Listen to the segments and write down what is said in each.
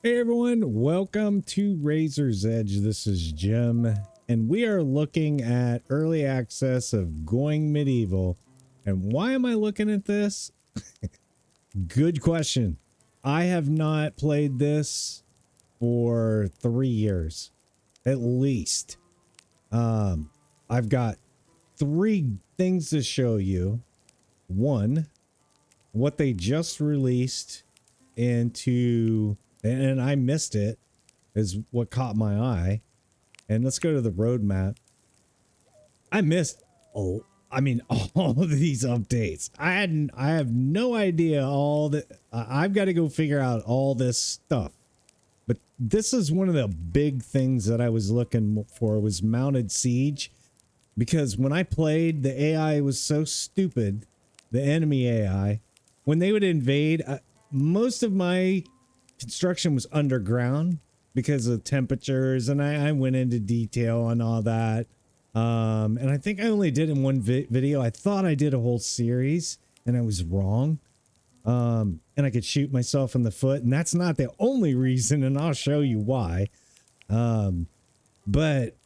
Hey everyone, welcome to Razor's Edge. This is Jim, and we are looking at early access of Going Medieval. And why am I looking at this? Good question. I have not played this for 3 years, at least. I've got 3 things to show you. One, what they just released into, and I missed it, is what caught my eye. And let's go to the roadmap. I missed all of these updates. I have no idea all that. I've got to go figure out all this stuff. But this is one of the big things that I was looking for, was mounted siege, because when I played, the AI was so stupid. The enemy AI, when they would invade, most of my construction was underground because of temperatures, and I went into detail on all that. And I think I only did in one video. I thought I did a whole series, and I was wrong. And I could shoot myself in the foot, and that's not the only reason, and I'll show you why. But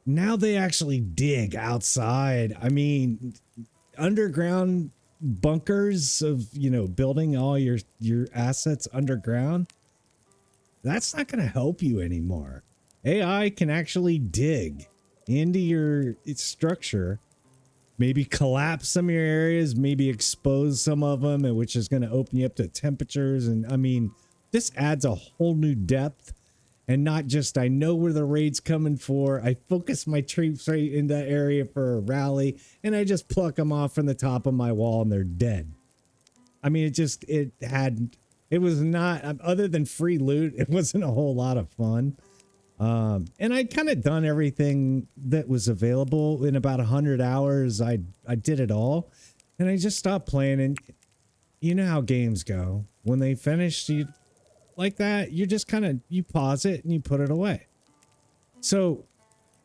now they actually dig outside. I mean, underground bunkers of, building all your assets underground, that's not going to help you anymore. AI can actually dig into your structure, maybe collapse some of your areas, maybe expose some of them, which is going to open you up to temperatures. And I mean, this adds a whole new depth. And not just, I know where the raid's coming for. I focus my troops right in that area for a rally, and I just pluck them off from the top of my wall, and they're dead. I mean, it was not, other than free loot, it wasn't a whole lot of fun. And I'd kind of done everything that was available in about 100 hours. I did it all, and I just stopped playing. And you know how games go. When they finish, like that, you just you pause it and you put it away. So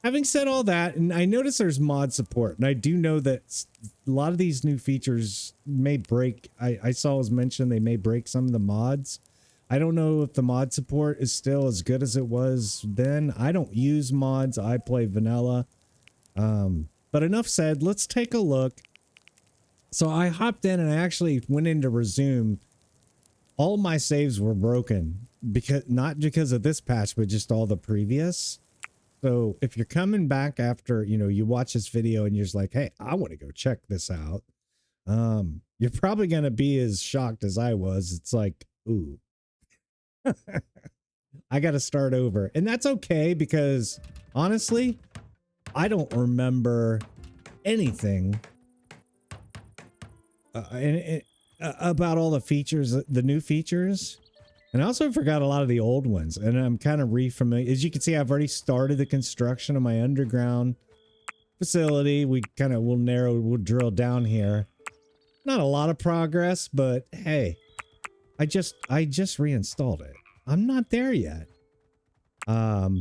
having said all that, and I noticed there's mod support, and I do know that a lot of these new features may break. I saw it was mentioned they may break some of the mods. I don't know if the mod support is still as good as it was then. I don't use mods. I play vanilla. But enough said, let's take a look. So I hopped in and I actually went in to resume. All my saves were broken, not because of this patch, but just all the previous. So if you're coming back after, you watch this video and you're just like, hey, I want to go check this out. You're probably going to be as shocked as I was. It's like, ooh, I got to start over. And that's okay, because honestly, I don't remember anything. About all the features, the new features. And I also forgot a lot of the old ones, and I'm kind of re-familiar. As you can see, I've already started the construction of my underground facility. We'll drill down here. Not a lot of progress, but hey, I just reinstalled it. I'm not there yet. But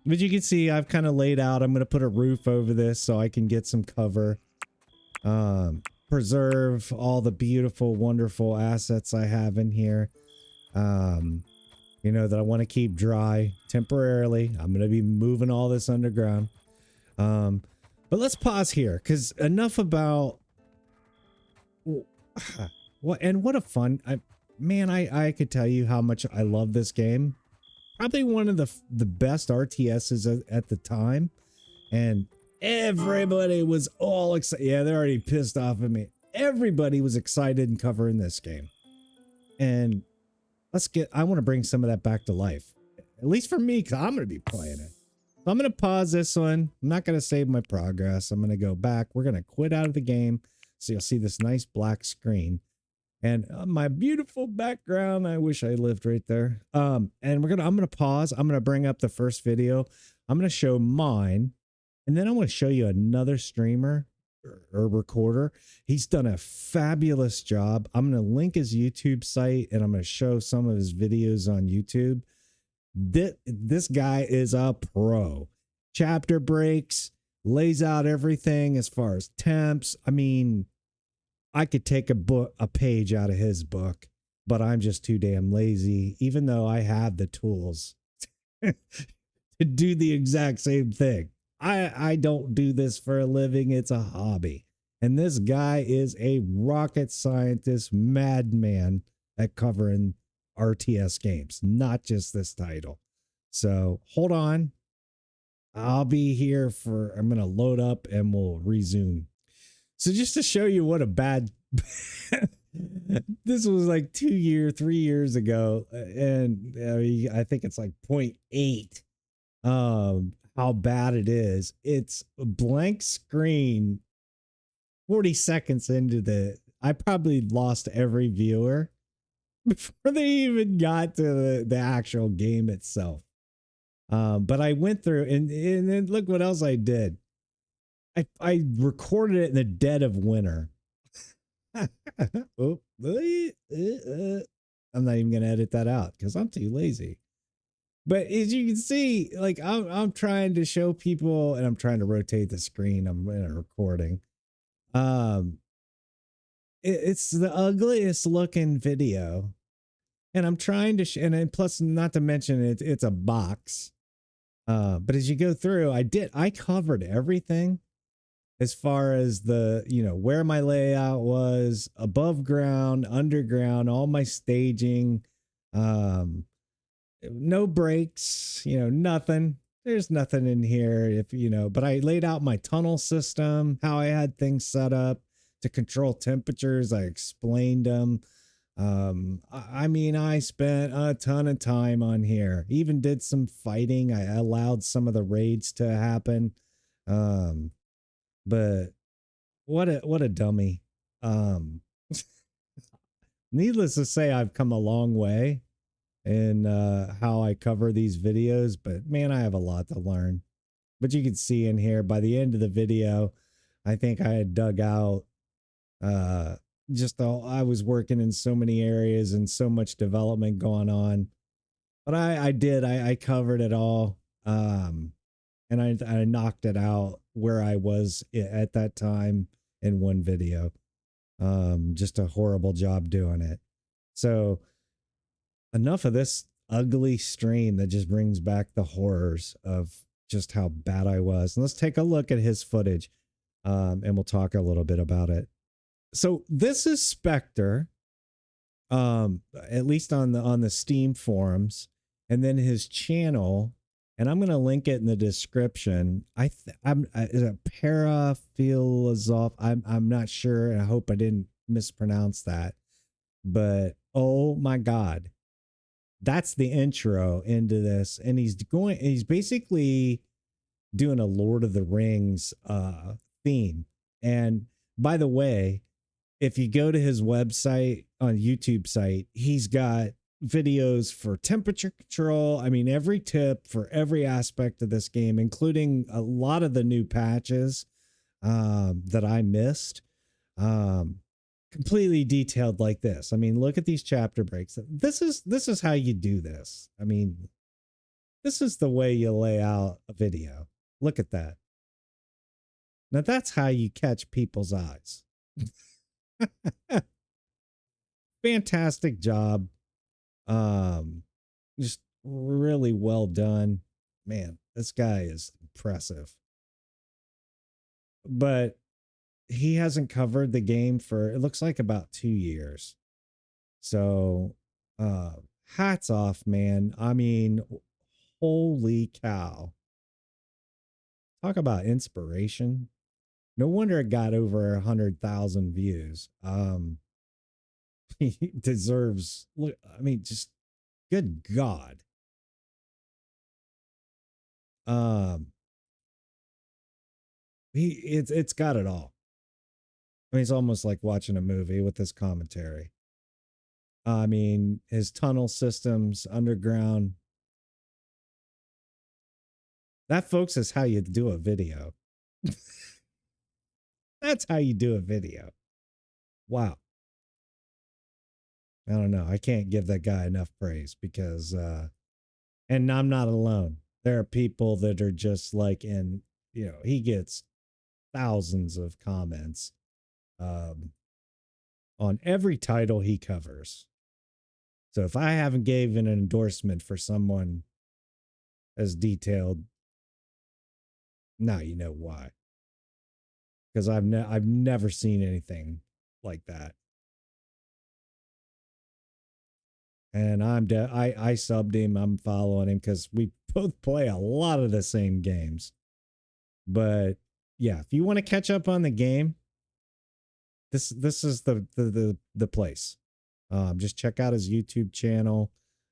you can see I've kind of laid out. I'm going to put a roof over this so I can get some cover. Preserve all the beautiful, wonderful assets I have in here. That I want to keep dry temporarily. I'm going to be moving all this underground. But let's pause here, because enough about what a fun, I could tell you how much I love this game. Probably one of the best RTSs at the time. And everybody was all excited. Yeah, they're already pissed off at me. Everybody was excited and covering this game. And I want to bring some of that back to life. At least for me, because I'm going to be playing it. So I'm going to pause this one. I'm not going to save my progress. I'm going to go back. We're going to quit out of the game. So you'll see this nice black screen. And my beautiful background. I wish I lived right there. And I'm going to pause. I'm going to bring up the first video. I'm going to show mine. And then I want to show you another streamer or recorder. He's done a fabulous job. I'm going to link his YouTube site, and I'm going to show some of his videos on YouTube. This guy is a pro. Chapter breaks, lays out everything as far as temps. I mean, I could take a page out of his book. but I'm just too damn lazy, even though I have the tools to do the exact same thing. I don't do this for a living. It's a hobby. And this guy is a rocket scientist madman at covering RTS games, not just this title. So hold on. I'll be here for, I'm going to load up and we'll resume. So just to show you what a bad, this was like 3 years ago. And I think it's like 0.8. How bad it is. It's a blank screen 40 seconds into I probably lost every viewer before they even got to the actual game itself. But I went through and then look what else I did. I recorded it in the dead of winter. Oh, I'm not even gonna edit that out because I'm too lazy. But as you can see, like I'm trying to show people, and I'm trying to rotate the screen. I'm in a recording. It's the ugliest looking video, and I'm trying to, and then plus, not to mention it's a box. But as you go through, I covered everything as far as the, where my layout was, above ground, underground, all my staging, no breaks, nothing. There's nothing in here but I laid out my tunnel system, how I had things set up to control temperatures. I explained them. I mean, I spent a ton of time on here, even did some fighting. I allowed some of the raids to happen. But what a dummy. Um, Needless to say, I've come a long way in how I cover these videos, but man, I have a lot to learn. But you can see in here by the end of the video, I think I had dug out uh just all, I was working in so many areas and so much development going on. But I covered it all. And I knocked it out where I was at that time in one video. Just a horrible job doing it. So enough of this ugly stream that just brings back the horrors of just how bad I was. And let's take a look at his footage. And we'll talk a little bit about it. So this is Spector, at least on the Steam forums, and then his channel, and I'm going to link it in the description. I'm is it Paraphilosoph? I'm not sure. I hope I didn't mispronounce that. But oh my God, that's the intro into this, and he's basically doing a Lord of the Rings theme. And by the way, if you go to his website on YouTube site, he's got videos for temperature control. I mean, every tip for every aspect of this game, including a lot of the new patches that I missed. Completely detailed like this. I mean, look at these chapter breaks. This is how you do this. I mean, this is the way you lay out a video. Look at that. Now that's how you catch people's eyes. Fantastic job. Just really well done. Man, this guy is impressive. But he hasn't covered the game for, it looks like, about 2 years. So, hats off, man. I mean, holy cow. Talk about inspiration. No wonder it got over 100,000 views. He deserves, look, I mean, just good God. It's got it all. I mean, it's almost like watching a movie with this commentary. I mean, his tunnel systems underground. That, folks, is how you do a video. That's how you do a video. Wow. I don't know. I can't give that guy enough praise because, and I'm not alone. There are people that are just like he gets thousands of comments on every title he covers. So if I haven't given an endorsement for someone as detailed, now you know why. Because I've never seen anything like that. And I subbed him. I'm following him because we both play a lot of the same games. But yeah, if you want to catch up on the game, this is the place. Just check out his YouTube channel.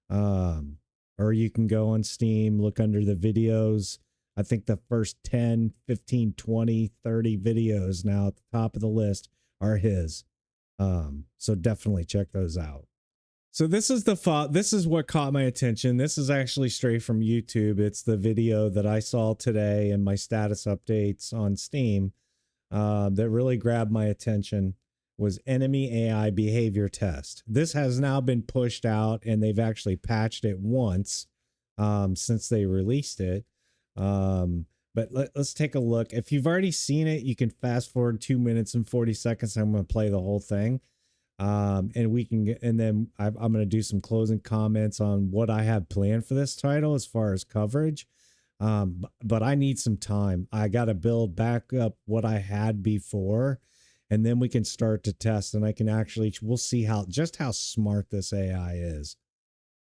Or you can go on Steam, look under the videos. I think the first 10, 15, 20, 30 videos now at the top of the list are his. So definitely check those out. So this is this is what caught my attention. This is actually straight from YouTube. It's the video that I saw today in my status updates on Steam that really grabbed my attention was enemy AI behavior test. This has now been pushed out and they've actually patched it once since they released it. But let's take a look. If you've already seen it, you can fast forward 2 minutes and 40 seconds. I'm going to play the whole thing. And we can get, and then I'm going to do some closing comments on what I have planned for this title as far as coverage. But I need some time. I got to build back up what I had before, and then we can start to test, and I can actually, we'll see how smart this AI is,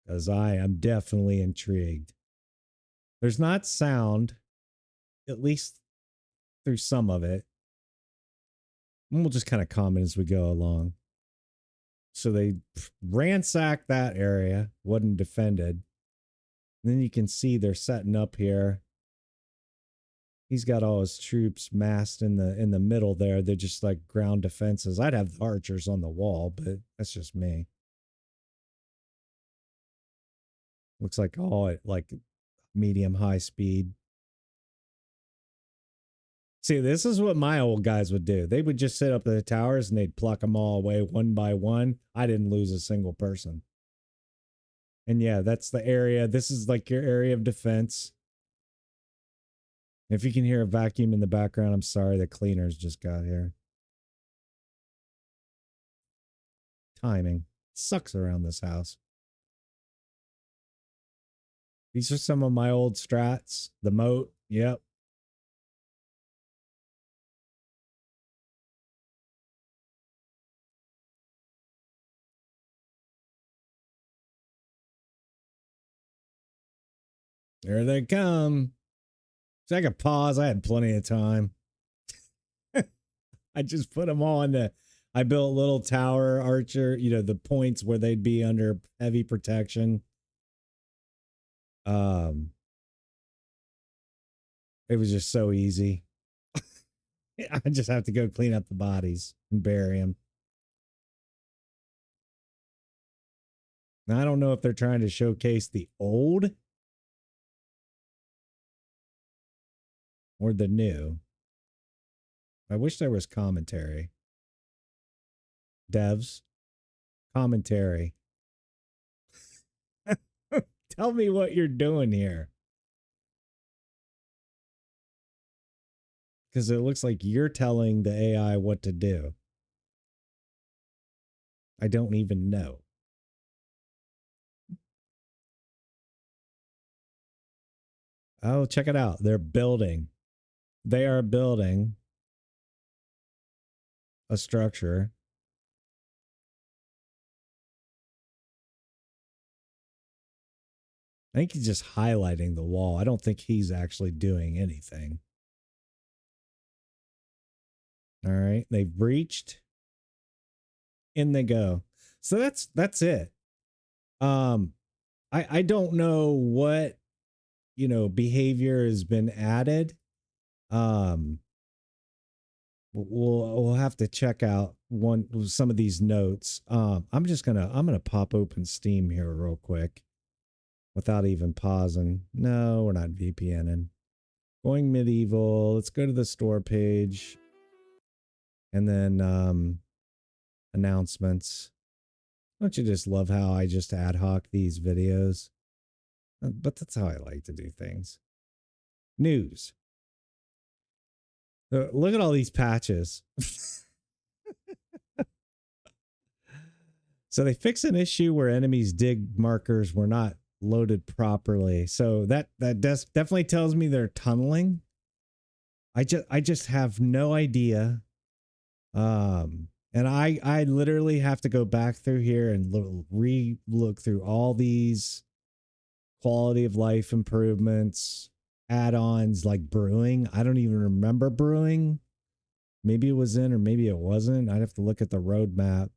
because I am definitely intrigued. There's not sound, at least through some of it. And we'll just kind of comment as we go along. So they ransacked that area, wasn't defended. And then you can see they're setting up here. He's got all his troops massed in the middle there. They're just like ground defenses. I'd have the archers on the wall, but that's just me. Looks like all at like medium high speed. See, this is what my old guys would do. They would just sit up at the towers and they'd pluck them all away one by one. I didn't lose a single person. And yeah, that's the area. This is like your area of defense. If you can hear a vacuum in the background, I'm sorry, the cleaners just got here. Timing sucks around this house. These are some of my old strats. The moat. Yep. There they come. So I could pause. I had plenty of time. I just put them all in I built a little tower archer, you know, the points where they'd be under heavy protection. It was just so easy. I just have to go clean up the bodies and bury them. Now, I don't know if they're trying to showcase the old or the new. I wish there was commentary. Devs, commentary. Tell me what you're doing here. Because it looks like you're telling the AI what to do. I don't even know. Oh, check it out. They're building. They are building a structure. I think he's just highlighting the wall. I don't think he's actually doing anything. All right. They've breached. In they go. So that's it. I don't know what, you know, behavior has been added. We'll have to check out some of these notes. I'm gonna pop open Steam here real quick without even pausing. No, we're not VPNing. Going medieval. Let's go to the store page. And then announcements. Don't you just love how I just ad hoc these videos? But that's how I like to do things. News. Look at all these patches. So they fixed an issue where enemies' dig markers were not loaded properly. So that definitely tells me they're tunneling. I just have no idea. And I literally have to go back through here and look through all these quality of life improvements, add-ons like brewing. I don't even remember brewing. Maybe it was in or maybe it wasn't. I'd have to look at the roadmap.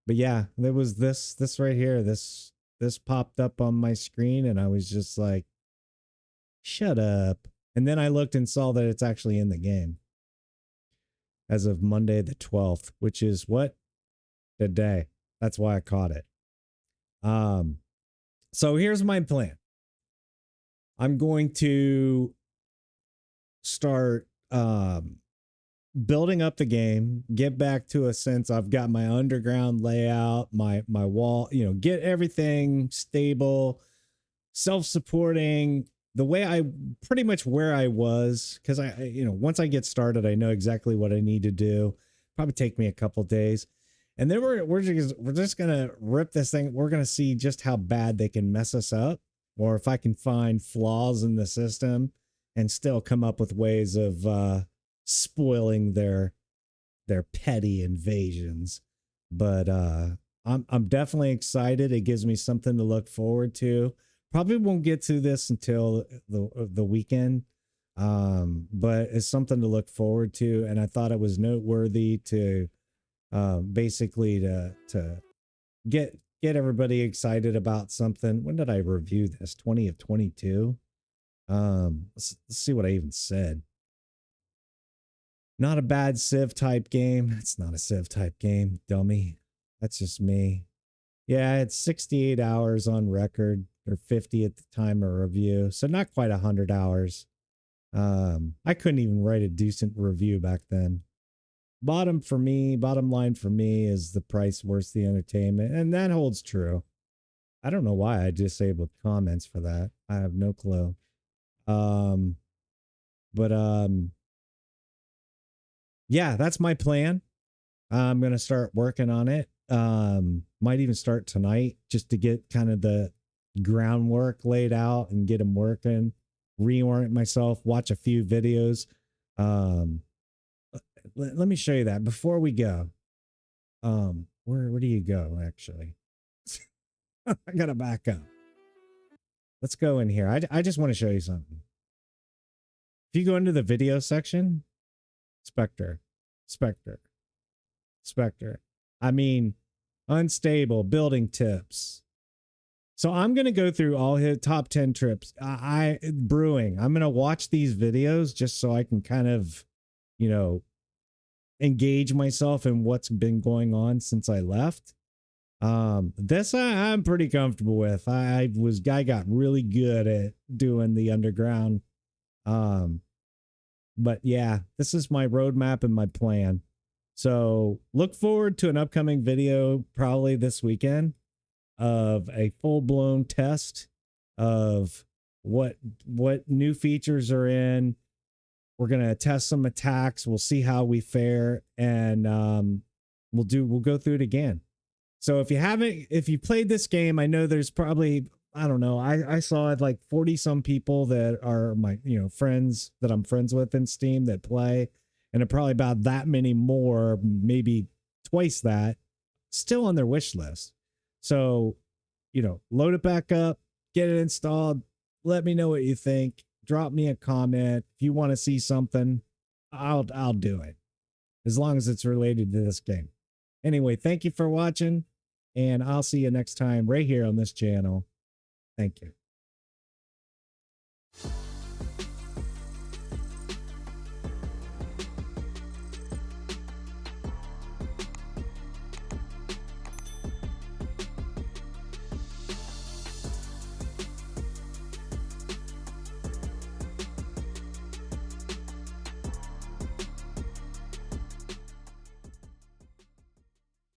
But yeah, there was this right here. This popped up on my screen and I was just like, shut up. And then I looked and saw that it's actually in the game as of Monday the 12th, which is what? Today. That's why I caught it. So here's my plan. I'm going to start building up the game, get back to a sense I've got my underground layout, my wall, get everything stable, self-supporting, the way I pretty much where I was, because I once I get started, I know exactly what I need to do. Probably take me a couple days. And then we're just gonna rip this thing. We're gonna see just how bad they can mess us up, or if I can find flaws in the system and still come up with ways of spoiling their petty invasions. But I'm definitely excited. It gives me something to look forward to. Probably won't get to this until the weekend, but it's something to look forward to. And I thought it was noteworthy to basically to get everybody excited about something. When did I review this? 20 of 22. Let's see what I even said. Not a bad Civ type game. It's not a Civ type game, dummy. That's just me. Yeah, it's 68 hours on record, or 50 at the time of review. So not quite 100 hours. I couldn't even write a decent review back then. Bottom line for me is the price worth the entertainment. And that holds true. I don't know why I disabled comments for that. I have no clue. Yeah, that's my plan. I'm going to start working on it. Might even start tonight just to get kind of the groundwork laid out and get them working, reorient myself, watch a few videos. Let me show you that before we go. Where do you go actually? I gotta back up. Let's go in here. I just want to show you something. If you go into the video section, Spector. I mean, unstable building tips. So I'm going to go through all his top 10 trips. Brewing. I'm going to watch these videos just so I can kind of, engage myself in what's been going on since I left. This I'm pretty comfortable with. I got really good at doing the underground. But yeah, this is my roadmap and my plan. So look forward to an upcoming video probably this weekend of a full-blown test of what new features are in. We're going to test some attacks. We'll see how we fare, and we'll go through it again. So if you played this game, I know there's probably, I don't know, I saw like 40 some people that are my, friends that I'm friends with in Steam that play, and probably about that many more, maybe twice that, still on their wish list. So, load it back up, get it installed. Let me know what you think. Drop me a comment. If you want to see something, I'll do it, as long as it's related to this game. Anyway, thank you for watching, and I'll see you next time right here on this channel. Thank you.